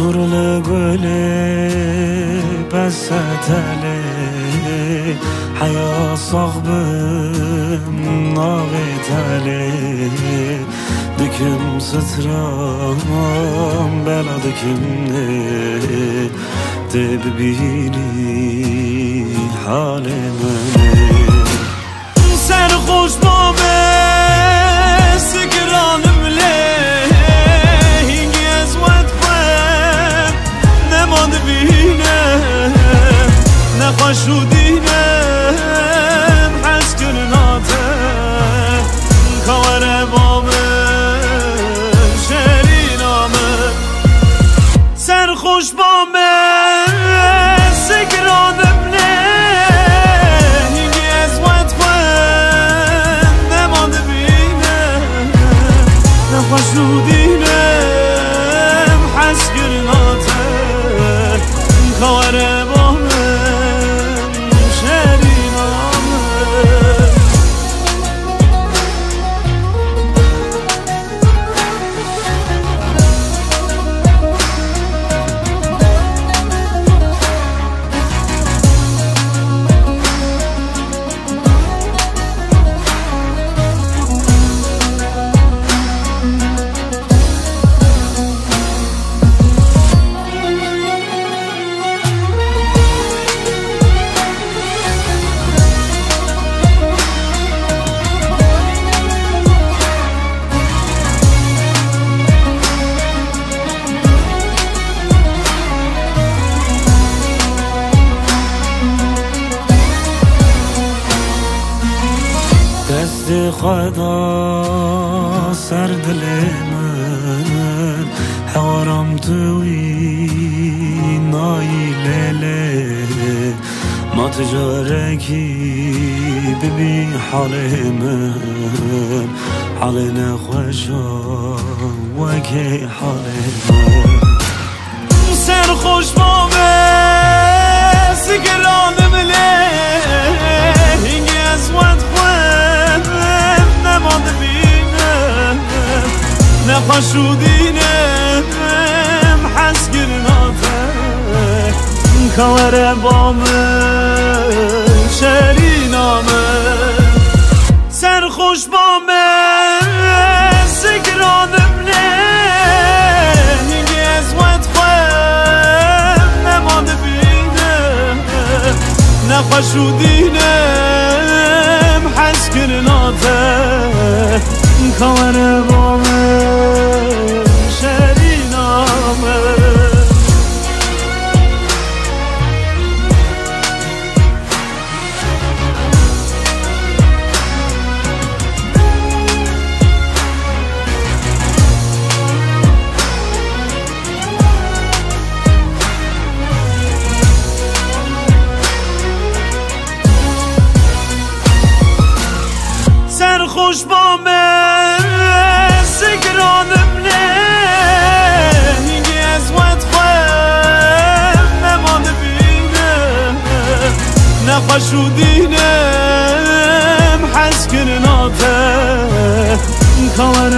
زور گله بسطله حیا صاحبم ناغتله دکم سترام بلا دکم نه ده ببینی حال منه سرخوش با سکرانم له هنگی از وقت خود نمانده بینم نخواش رو دینم حس کرناته کار بامه شرینامه سرخوش با سکرانم له هنگی از وقت خود نمانده بینم نخواش رو دینم حس کرناته کار بامه دست خدا سر دل من حوارم توی نایله ما تجارکی ببین حال من حال نخوشم وکی حال من سرخوش با سکرانم له هنگی از وقت نمانده بینم نخواش رو دینم حس گرناته کار بامه شرینامه سرخوش بامه سکرانم له هنگی از وقت خود نمانده بینم نخواش رو دینم حس کرناته کار بامه شرینامه سرخوش با سکرانم له هنگی از وقت خود نمانده بینم نخواش رو دینم حس کرناته کار